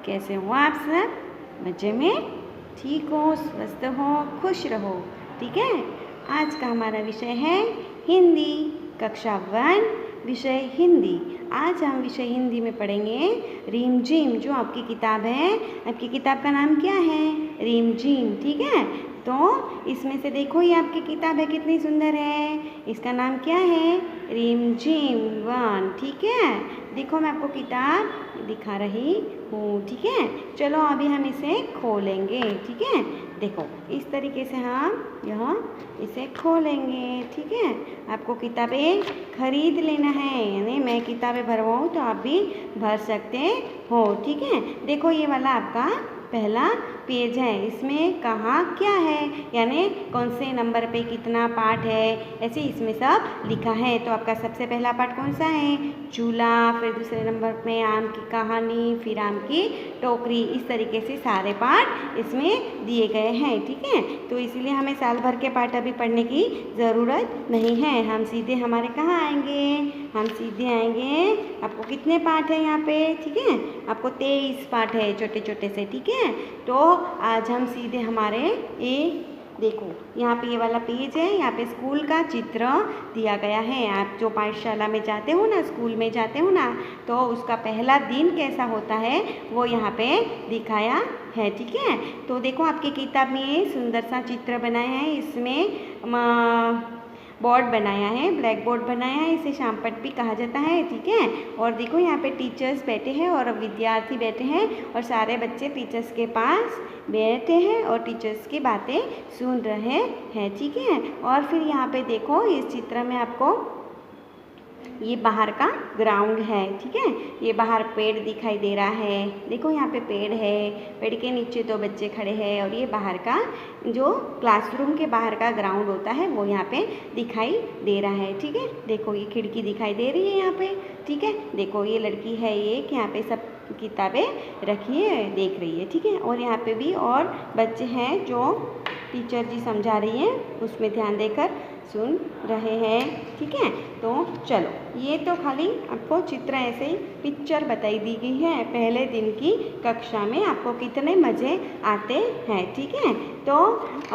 कैसे हो आप सब? मज़े में? ठीक हो, स्वस्थ हो, खुश रहो। ठीक है। आज का हमारा विषय है हिंदी, कक्षा 1 विषय हिंदी। आज हम विषय हिंदी में पढ़ेंगे रीम झीम। जो आपकी किताब है, आपकी किताब का नाम क्या है? रीम झीम। ठीक है। तो इसमें से देखो, ये आपकी किताब है, कितनी सुंदर है। इसका नाम क्या है? रीम झीम 1। ठीक है। देखो, मैं आपको किताब दिखा रही हूँ। ठीक है। चलो अभी हम इसे खोलेंगे। ठीक है। देखो, इस तरीके से हम यहाँ इसे खोलेंगे। ठीक है। आपको किताबें खरीद लेना है, यानी मैं किताबें भरवाऊँ तो आप भी भर सकते हो। ठीक है। देखो, ये वाला आपका पहला पेज है। इसमें कहाँ क्या है, यानी कौन से नंबर पे कितना पाठ है, ऐसे इसमें सब लिखा है। तो आपका सबसे पहला पाठ कौन सा है? चूल्हा। फिर दूसरे नंबर पे आम की कहानी, फिर आम की टोकरी। इस तरीके से सारे पाठ इसमें दिए गए हैं। ठीक है। तो इसीलिए हमें साल भर के पाठ अभी पढ़ने की ज़रूरत नहीं है। हम सीधे हमारे कहाँ आएंगे? हम सीधे आएंगे, आपको कितने पाठ है यहाँ पे? ठीक है। आपको 23 पाठ है, छोटे छोटे से। ठीक है। तो आज हम सीधे हमारे देखो, यहाँ पे ये वाला पेज है। यहाँ पे स्कूल का चित्र दिया गया है। आप जो पाठशाला में जाते हो ना, स्कूल में जाते हो ना, तो उसका पहला दिन कैसा होता है वो यहाँ पे दिखाया है। ठीक है। तो देखो, आपकी किताब में सुंदर सा चित्र बनाया है। इसमें बोर्ड बनाया है, ब्लैक बोर्ड बनाया है। इसे श्यामपट्ट भी कहा जाता है। ठीक है। और देखो, यहाँ पे टीचर्स बैठे हैं और विद्यार्थी बैठे हैं, और सारे बच्चे टीचर्स के पास बैठे हैं और टीचर्स की बातें सुन रहे हैं। ठीक है। और फिर यहाँ पे देखो, इस चित्र में आपको ये बाहर का ग्राउंड है। ठीक है। ये बाहर पेड़ दिखाई दे रहा है। देखो, यहाँ पे पेड़ है, पेड़ के नीचे 2 बच्चे खड़े हैं, और ये बाहर का जो क्लासरूम के बाहर का ग्राउंड होता है वो यहाँ पे दिखाई दे रहा है। ठीक है। देखो, ये खिड़की दिखाई दे रही है यहाँ पे। ठीक है। देखो, ये लड़की है एक, यहाँ पे सब किताबें रखी है, देख रही है। ठीक है। और यहाँ पे भी और बच्चे हैं जो टीचर जी समझा रही हैं, उसमें ध्यान देकर सुन रहे हैं। ठीक है। तो चलो, ये तो खाली आपको चित्र ऐसे ही पिक्चर बताई दी गई है। पहले दिन की कक्षा में आपको कितने मज़े आते हैं। ठीक है। तो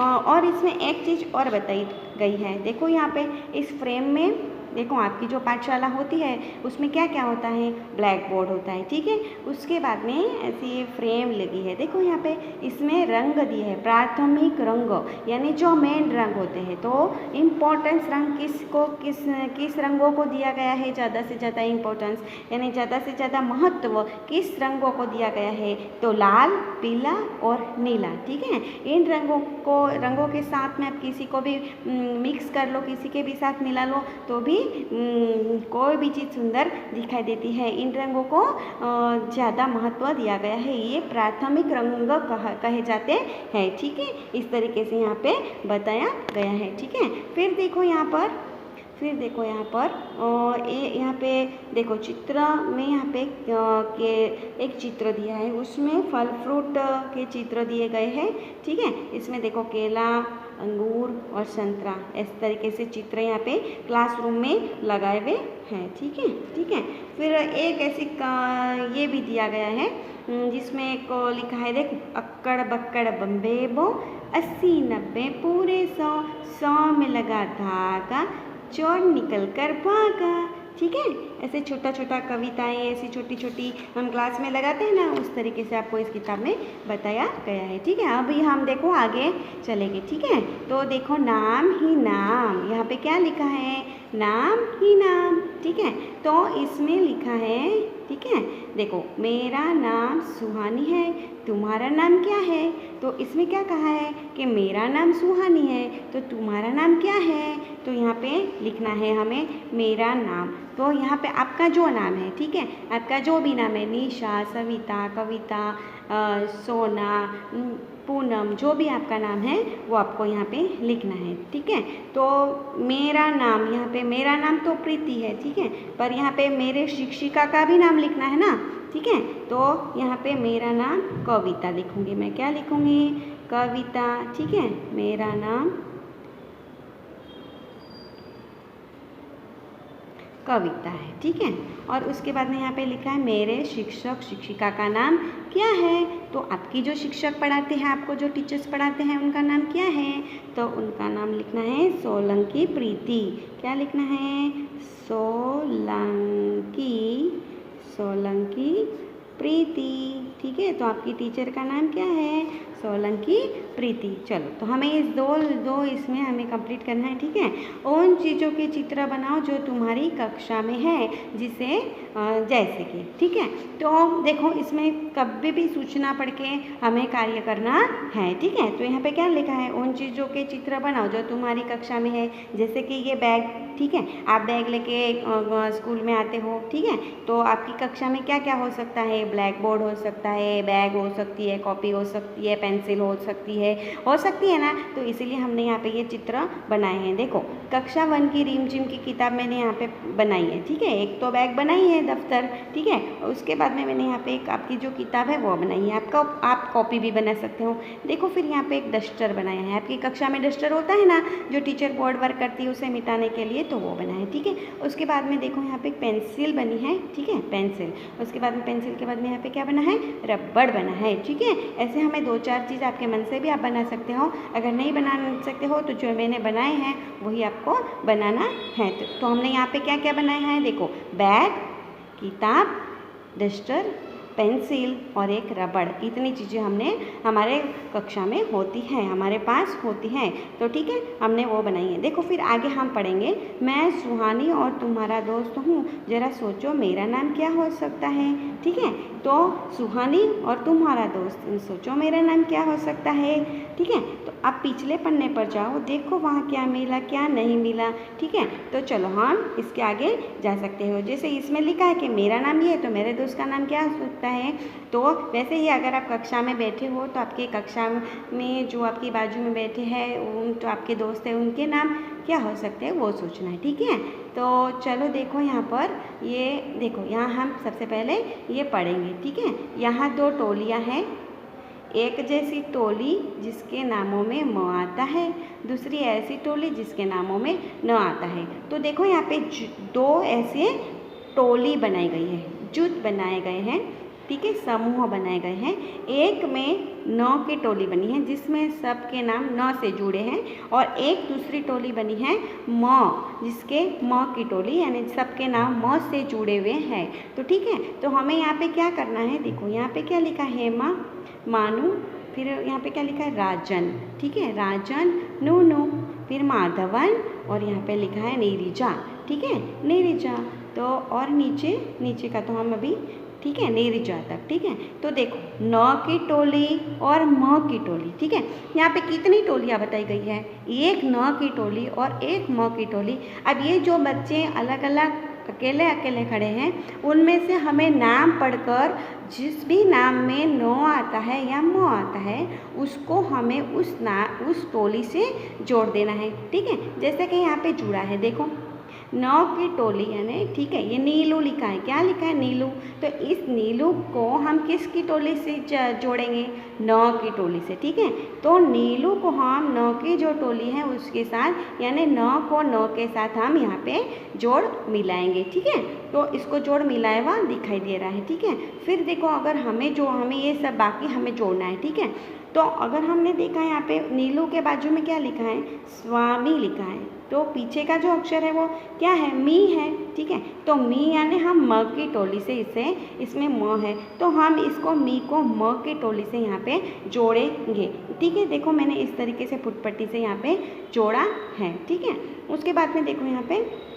और इसमें एक चीज़ और बताई गई है। देखो, यहाँ पे इस फ्रेम में देखो, आपकी जो पाठशाला होती है उसमें क्या क्या होता है? ब्लैक बोर्ड होता है। ठीक है। उसके बाद में ऐसी फ्रेम लगी है। देखो, यहाँ पे इसमें रंग दिए हैं, प्राथमिक रंग, यानी जो मेन रंग होते हैं। तो इम्पोर्टेंस रंग किस रंगों को दिया गया है? ज़्यादा से ज़्यादा इम्पोर्टेंस, यानी ज़्यादा से ज़्यादा महत्व किस रंगों को दिया गया है? तो लाल, पीला और नीला। ठीक है। इन रंगों के साथ में आप किसी को भी मिक्स कर लो, किसी के भी साथ मिला लो, तो भी कोई भी चीज़ सुंदर दिखाई देती है। इन रंगों को ज़्यादा महत्व दिया गया है। ये प्राथमिक रंग कहे जाते हैं। ठीक है। इस तरीके से यहाँ पे बताया गया है। ठीक है। फिर देखो यहाँ पर यहाँ पे देखो, चित्र में यहाँ पे के एक चित्र दिया है, उसमें फल फ्रूट के चित्र दिए गए हैं। ठीक है। इसमें देखो, केला, अंगूर और संतरा, इस तरीके से चित्र यहाँ पे क्लासरूम में लगाए हुए हैं। ठीक है। ठीक है। फिर एक ऐसी ये भी दिया गया है जिसमें एक लिखा है, देख, अक्कड़ बक्कड़ बम्बे बो, 80 90 पूरे 100 में लगा धागा, चोर निकल कर भागा। ठीक है। ऐसे छोटा छोटा कविताएं, ऐसी छोटी छोटी हम क्लास में लगाते हैं ना, उस तरीके से आपको इस किताब में बताया गया है। ठीक है। अभी हम देखो आगे चलेंगे। ठीक है। तो देखो, नाम ही नाम, यहाँ पे क्या लिखा है? नाम ही नाम। ठीक है। तो इसमें लिखा है, ठीक है, देखो, मेरा नाम सुहानी है, तुम्हारा नाम क्या है? तो इसमें क्या कहा है कि मेरा नाम सुहानी है, तो तुम्हारा नाम क्या है? तो यहाँ पे लिखना है हमें मेरा नाम। तो यहाँ पे आपका जो नाम है, ठीक है, आपका जो भी नाम है, निशा, सविता, कविता, सोना, पूनम, जो भी आपका नाम है वो आपको यहाँ पे लिखना है। ठीक है। तो मेरा नाम, यहाँ पे मेरा नाम तो प्रीति है। ठीक है। पर यहाँ पे मेरे शिक्षिका का भी नाम लिखना है ना। ठीक है। तो यहाँ पे मेरा नाम कविता लिखूँगी। मैं क्या लिखूँगी? कविता। ठीक है। मेरा नाम कविता है, ठीक है। और उसके बाद में यहाँ पे लिखा है मेरे शिक्षक शिक्षिका का नाम क्या है। तो आपकी जो शिक्षक पढ़ाते हैं, आपको जो टीचर्स पढ़ाते हैं, उनका नाम क्या है। तो उनका नाम लिखना है सोलंकी प्रीति। क्या लिखना है, सोलंकी प्रीति, ठीक है। तो आपकी टीचर का नाम क्या है, सोलंकी प्रीति। चलो, तो हमें इस दो इसमें हमें कंप्लीट करना है, ठीक है। उन चीज़ों के चित्र बनाओ जो तुम्हारी कक्षा में है, जिसे जैसे कि, ठीक है। तो देखो, इसमें कभी भी सूचना पढ़ के हमें कार्य करना है, ठीक है। तो यहाँ पे क्या लिखा है, उन चीज़ों के चित्र बनाओ जो तुम्हारी कक्षा में है। जैसे कि ये बैग, ठीक है, आप बैग लेके स्कूल में आते हो, ठीक है। तो आपकी कक्षा में क्या क्या हो सकता है, ब्लैक बोर्ड हो सकता है, बैग हो सकती है, कॉपी हो सकती है, पेंसिल हो सकती है ना। तो इसीलिए हमने यहाँ पे ये चित्र बनाए हैं। देखो, कक्षा 1 की रीम जिम की किताब मैंने यहाँ पे बनाई है, ठीक है। एक तो बैग बनाई है, दफ्तर, ठीक है। और उसके बाद में मैंने यहाँ पे एक आपकी जो किताब है वो बनाई है। आप कॉपी भी बना सकते हो। देखो, फिर यहाँ पे एक डस्टर बनाया है। आपकी कक्षा में डस्टर होता है ना, जो टीचर बोर्ड वर्क करती है उसे मिटाने के लिए, तो वो बना है, ठीक है। उसके बाद में देखो, यहाँ पे एक पेंसिल बनी है, ठीक है, पेंसिल। उसके बाद में पेंसिल के बाद में यहाँ पे क्या बना है, रबड़ बना है, ठीक है। ऐसे हमें 2-4 चीज़ आपके मन से भी आप बना सकते हो। अगर नहीं बना सकते हो तो जो मैंने बनाए हैं वही आपको बनाना है। तो हमने यहाँ पे क्या क्या बनाया है, देखो, बैग, किताब, डस्टर, पेंसिल और एक रबड़। इतनी चीज़ें हमने हमारे कक्षा में होती हैं, हमारे पास होती हैं। तो ठीक है, हमने वो बनाई है। देखो, फिर आगे हम पढ़ेंगे, मैं सुहानी और तुम्हारा दोस्त हूँ, ज़रा सोचो मेरा नाम क्या हो सकता है, ठीक है। तो सुहानी और तुम्हारा दोस्त, सोचो मेरा नाम क्या हो सकता है, ठीक है। तो आप पिछले पन्ने पर जाओ, देखो वहाँ क्या मिला क्या नहीं मिला, ठीक है। तो चलो हम इसके आगे जा सकते हो। जैसे इसमें लिखा है कि मेरा नाम ये है, तो मेरे दोस्त का नाम क्या हो सकता है। तो वैसे ही अगर आप कक्षा में बैठे हो तो आपके कक्षा में जो आपकी बाजू में बैठे हैं, जो आपके दोस्त हैं, उनके नाम क्या हो सकते हैं वो सोचना है, ठीक है। तो चलो देखो, यहाँ पर ये देखो, यहाँ हम सबसे पहले ये पढ़ेंगे, ठीक है। यहाँ 2 टोलियाँ हैं, एक जैसी टोली जिसके नामों में म आता है, दूसरी ऐसी टोली जिसके नामों में न आता है। तो देखो, यहाँ पे 2 ऐसे टोली बनाई गई है, जुट बनाए गए हैं, ठीक है, समूह बनाए गए हैं। एक में 9 की टोली बनी है जिसमें सबके नाम 9 से जुड़े हैं, और एक दूसरी टोली बनी है म, जिसके म की टोली यानी सबके नाम म से जुड़े हुए हैं। तो ठीक है, तो हमें यहाँ पे क्या करना है, देखो यहाँ पे क्या लिखा है, हेमा, मानू, फिर यहाँ पे क्या लिखा है, राजन, ठीक है, राजन, नूनू, फिर माधवन, और यहाँ पे लिखा है नीरिजा, ठीक है, नीरिजा। तो और नीचे का तो हम अभी, ठीक है, नीरिजा तक, ठीक है। तो देखो, 9 की टोली और म की टोली, ठीक है। यहाँ पे कितनी टोलियाँ बताई गई है, एक 9 की टोली और एक म की टोली। अब ये जो बच्चे अलग अलग अकेले खड़े हैं, उनमें से हमें नाम पढ़कर जिस भी नाम में 9 आता है या म आता है, उसको हमें उस टोली से जोड़ देना है, ठीक है। जैसे कि यहाँ पे जुड़ा है, देखो, 9 की टोली यानी, ठीक है, ये नीलू लिखा है, क्या लिखा है, नीलू। तो इस नीलू को हम किसकी टोली से जोड़ेंगे, 9 की टोली से, ठीक है। तो नीलू को हम 9 की जो टोली है उसके साथ, यानी 9 को 9 के साथ हम यहाँ पे जोड़ मिलाएंगे, ठीक है। तो इसको जोड़ मिलाया हुआ दिखाई दे रहा है, ठीक है। फिर देखो, अगर हमें ये सब बाकी हमें जोड़ना है, ठीक है। तो अगर हमने देखा यहाँ पे नीलू के बाजू में क्या लिखा है, स्वामी लिखा है, तो पीछे का जो अक्षर है वो क्या है, मी है, ठीक है। तो मी यानी हम म की टोली से इसमें म है, तो हम इसको मी को म की टोली से यहाँ पे जोड़ेंगे, ठीक है। देखो, मैंने इस तरीके से फुटपट्टी से यहाँ पे जोड़ा है, ठीक है। उसके बाद में देखो, यहाँ पे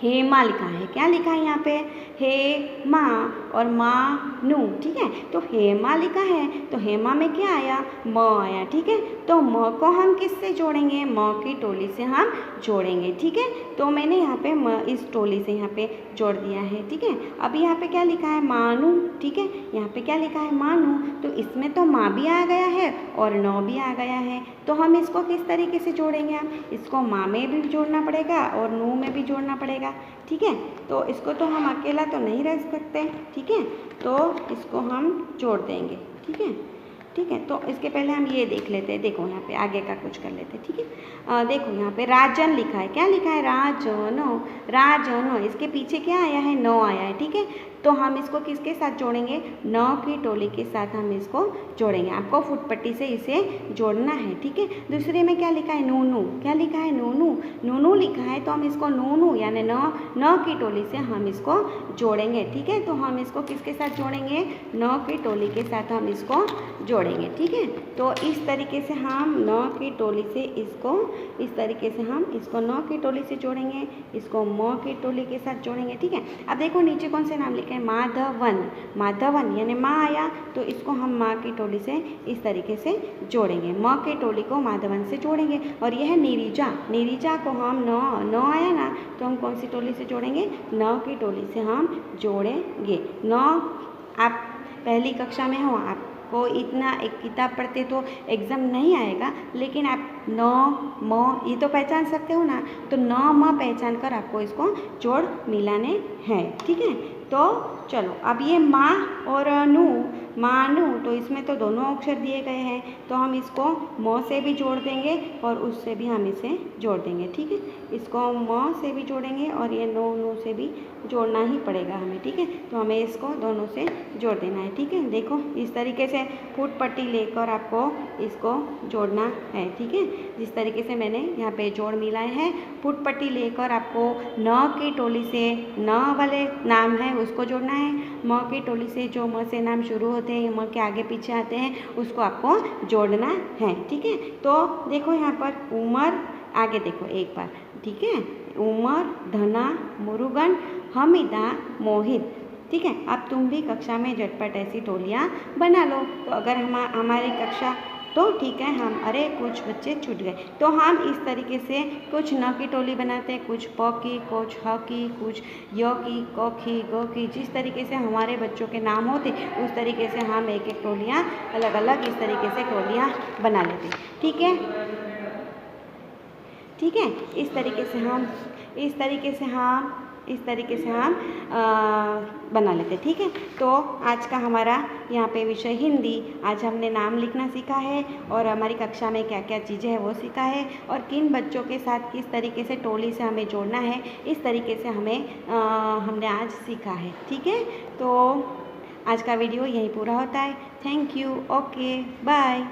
हेमा लिखा है, क्या लिखा है यहाँ पे, हे माँ और माँ नू, ठीक है। तो हेमा लिखा है, तो हेमा में क्या आया, म आया, ठीक है। तो म को हम किससे जोड़ेंगे, म की टोली से हम जोड़ेंगे, ठीक है। तो मैंने यहाँ पे इस टोली से यहाँ पे जोड़ दिया है, ठीक है। अब यहाँ पे क्या लिखा है, मानू, ठीक है। यहाँ पे क्या लिखा है, मानू, तो इसमें तो माँ भी आ गया है और नौ भी आ गया है। तो हम इसको किस तरीके से जोड़ेंगे, हम इसको माँ में भी जोड़ना पड़ेगा और नू में भी जोड़ना पड़ेगा, ठीक है। तो इसको तो हम अकेला तो नहीं रह सकते, ठीक है। तो इसको हम जोड़ देंगे, ठीक है। ठीक है। तो इसके पहले हम ये देख लेते हैं, देखो यहाँ पे आगे का कुछ कर लेते हैं, ठीक है। देखो यहाँ पे राजन लिखा है, क्या लिखा है, राजनो, राजनो, इसके पीछे क्या आया है, नो आया है, ठीक है। तो हम इसको किसके साथ जोड़ेंगे, नौ की टोली के साथ हम इसको जोड़ेंगे। आपको फुटपट्टी से इसे जोड़ना है, ठीक है। दूसरे में क्या लिखा है, नूनू, क्या लिखा है, नूनू, नूनू लिखा है, तो हम इसको नूनू यानी नौ की टोली से हम इसको जोड़ेंगे, ठीक है। तो हम इसको किसके साथ जोड़ेंगे, नौ की टोली के साथ हम इसको जोड़ेंगे, ठीक है। तो इस तरीके से हम नौ की टोली से इसको, इस तरीके से हम इसको नौ की टोली से जोड़ेंगे, इसको मौ की टोली के साथ जोड़ेंगे, ठीक है। अब देखो नीचे कौन से नाम लिखे हैं, माधवन, माधवन यानी माँ आया, तो इसको हम माँ की टोली से इस तरीके से जोड़ेंगे, माँ की टोली को माधवन से जोड़ेंगे। और यह है नीरिजा, नीरिजा को हम नौ आया ना, तो हम कौन सी टोली से जोड़ेंगे, नौ की टोली से हम जोड़ेंगे। नौ, आप पहली कक्षा में हो, आपको इतना एक किताब पढ़ते तो एग्ज़ाम नहीं आएगा, लेकिन आप नौ म ये तो पहचान सकते हो ना, तो नौ म पहचान कर आपको इसको जोड़ मिलाने हैं, ठीक है। तो चलो अब ये माँ और नू, मानू, तो इसमें तो दोनों अक्षर दिए गए हैं, तो हम इसको मौ से भी जोड़ देंगे और उससे भी हम इसे जोड़ देंगे, ठीक है। इसको मौ से भी जोड़ेंगे और ये नू से भी जोड़ना ही पड़ेगा हमें, ठीक है। तो हमें इसको दोनों से जोड़ देना है, ठीक है। देखो इस तरीके से फुटपट्टी लेकर आपको इसको जोड़ना है, ठीक है। जिस तरीके से मैंने यहाँ पे जोड़ मिलाए हैं, फुटपट्टी लेकर आपको न की टोली से न वाले नाम है उसको जोड़ना है, म की टोली से जो म से नाम शुरू होते हैं, म के आगे पीछे आते हैं, उसको आपको जोड़ना है, ठीक है। तो देखो यहाँ पर उमर, आगे देखो एक बार, ठीक है, उमर, धना, मुरुगन, हमिदा, मोहित, ठीक है। अब तुम भी कक्षा में झटपट ऐसी टोलियाँ बना लो। तो अगर हमारी कक्षा, तो ठीक है, हम अरे कुछ बच्चे छूट गए, तो हम इस तरीके से कुछ न की टोली बनाते हैं, कुछ प की, कुछ ह की, कुछ य की, क की, ग की, जिस तरीके से हमारे बच्चों के नाम होते उस तरीके से हम एक एक टोलियाँ अलग अलग इस तरीके से टोलियाँ बना लेते, ठीक है, ठीक है। इस तरीके से हम बना लेते, ठीक है। तो आज का हमारा यहाँ पे विषय हिंदी, आज हमने नाम लिखना सीखा है और हमारी कक्षा में क्या क्या चीज़ें हैं वो सीखा है, और किन बच्चों के साथ किस तरीके से टोली से हमें जोड़ना है, इस तरीके से हमने आज सीखा है, ठीक है। तो आज का वीडियो यहीं पूरा होता है। Thank you, okay, bye.